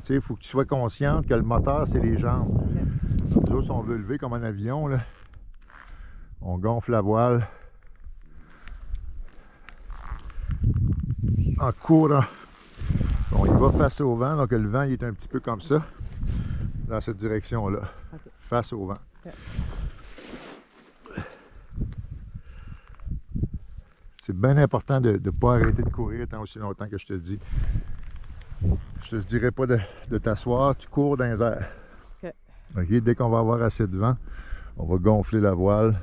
Tu sais, il faut que tu sois consciente que le moteur, c'est les jambes. Okay. Nous autres, on veut lever comme un avion, là. On gonfle la voile en courant. On y va face au vent, donc le vent il est un petit peu comme ça, dans cette direction-là, okay. Face au vent. Okay. C'est bien important de ne pas arrêter de courir tant aussi longtemps que je te dis. Je te dirais pas de t'asseoir, tu cours dans les airs. Okay. Okay, dès qu'on va avoir assez de vent, on va gonfler la voile.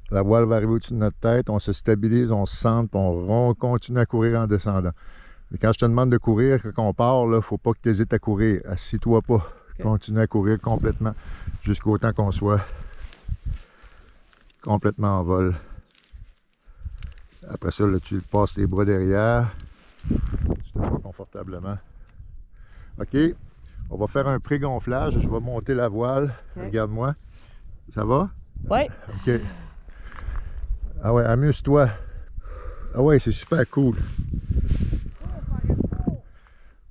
La voile va arriver au-dessus de notre tête, on se stabilise, on se centre, puis on continue à courir en descendant. Mais quand je te demande de courir, quand on part, il ne faut pas que tu hésites à courir. Assis-toi pas. Okay. Continue à courir complètement jusqu'au temps qu'on soit complètement en vol. Après ça, là, tu passes tes bras derrière. Tu te fais confortablement. OK. On va faire un pré-gonflage. Je vais monter la voile. Okay. Regarde-moi. Ça va? Oui. OK. Ah ouais, amuse-toi. Ah ouais, c'est super cool.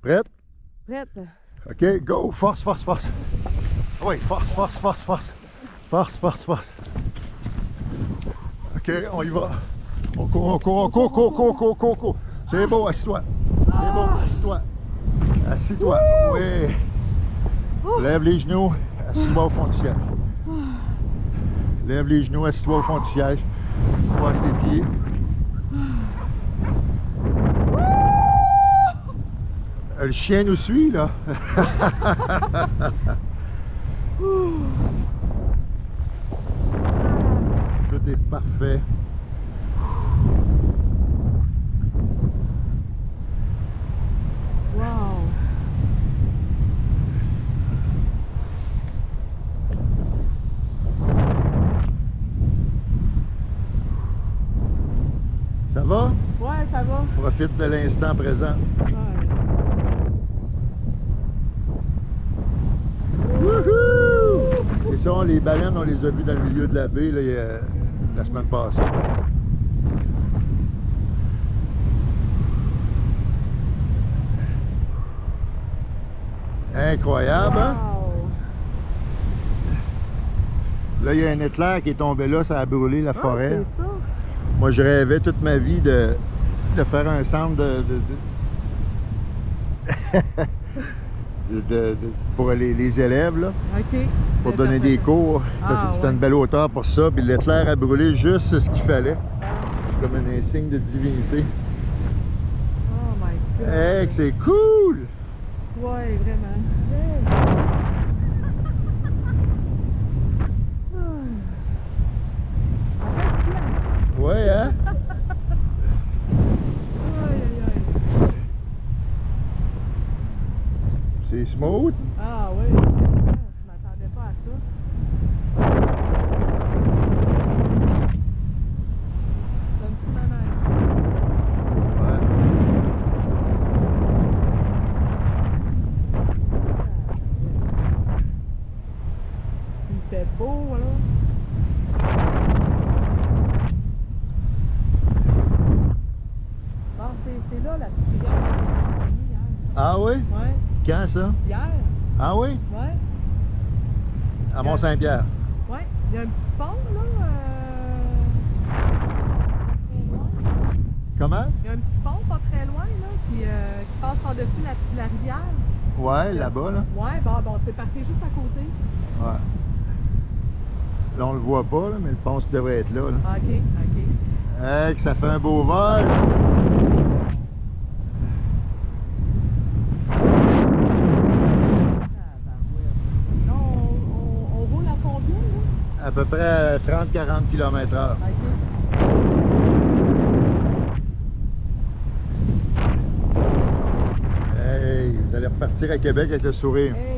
Prête? Prête. OK, go! Force, force, force. Ah ouais, force, force, force, force. Force, force, force. OK, on y va. On court, on court, on court, court, court, court, court, court. C'est beau, assis-toi. C'est beau, assis-toi. Assis-toi. Oui. Lève les genoux, assis-toi au fond du siège. Lève les genoux, assis-toi au fond du siège. Passe les pieds. Le chien nous suit, là. Tout est parfait. Wow. Ça va? Ouais, ça va. Profite de l'instant présent. Ouais. Wouhou! C'est ça, les baleines, on les a vues dans le milieu de la baie là, la semaine passée. Incroyable, hein? Wow. Là, il y a un éclair qui est tombé là, ça a brûlé la forêt. C'est ça. Moi, je rêvais toute ma vie de faire un centre pour les élèves, là, okay. pour donner des cours. C'était une belle hauteur pour ça. Puis l'éclair a brûlé juste ce qu'il fallait, comme un signe de divinité. Oh my God! Hey, c'est cool! Ouais, vraiment. Yeah. Ouais, hein? C'est smooth? Ah oui, je m'attendais pas à ça. C'est un petit manège. Ouais. Il fait beau, là. Bon, c'est là la petite rivière qu'on a mis hier. Ah oui? Ouais. Quand ça? Hier. Ah oui? Ouais. À Mont-Saint-Pierre. Ouais. Il y a un petit pont, là. Très loin. Comment? Il y a un petit pont pas très loin, là, qui passe par-dessus la rivière. Ouais, là-bas, là. Ouais, bon, c'est parti juste à côté. Ouais. Là, on le voit pas, là, mais le pont devrait être là. OK, OK. Hey, que ça fait un beau vol! On roule à combien, là? À peu près à 30-40 km/h. OK. Hey, vous allez repartir à Québec avec le sourire. Hey.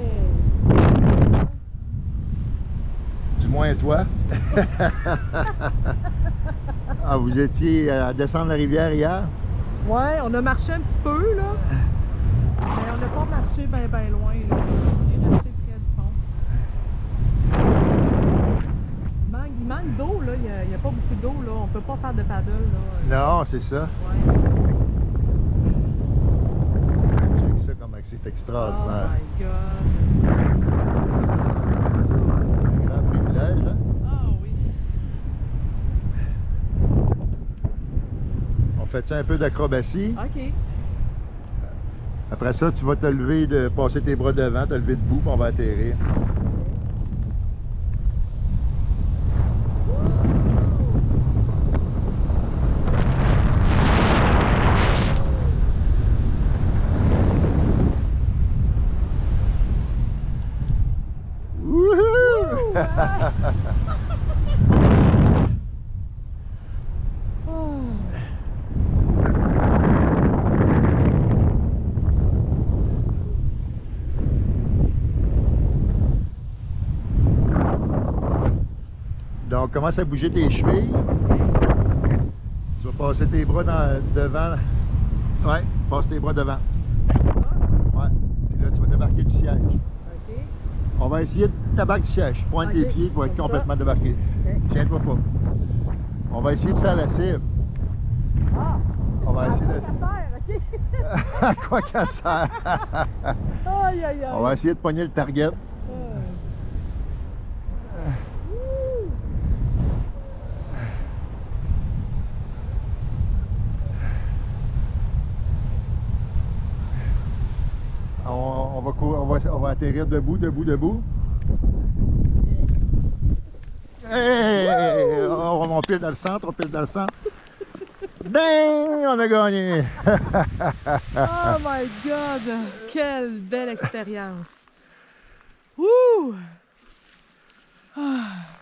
Du moins toi. Ah, vous étiez à descendre la rivière hier? Ouais, on a marché un petit peu, là. Mais on n'a pas marché bien loin, là. On est resté près du pont. Il manque d'eau, là. Il n'y a pas beaucoup d'eau, là. On peut pas faire de paddle, là. Non, c'est ça. Ouais. Check ça C'est Oh extraordinaire. my God. Un grand privilège, hein? Ah oui. On fait un peu d'acrobatie. OK. Après ça, tu vas te lever, passer tes bras devant, te lever debout, puis on va atterrir. Wouhou! Oh. Donc, commence à bouger tes chevilles. Tu vas passer tes bras devant. Ouais, passe tes bras devant. Ouais. Puis là, tu vas débarquer du siège. OK. On va essayer de t'abarquer du siège. Pointe tes Ok, pieds pour être comme complètement ça. débarqué. Ok. Tiens-toi pas. On va essayer de faire la cible. Ah! On va essayer de... OK. À quoi qu'elle sert? Aïe, aïe, aïe. On va essayer de pogner le target. On va atterrir debout, debout, debout. Hey! On pile dans le centre, on pile dans le centre. Ding! On a gagné! Oh my God! Quelle belle expérience! Ouh! Ah.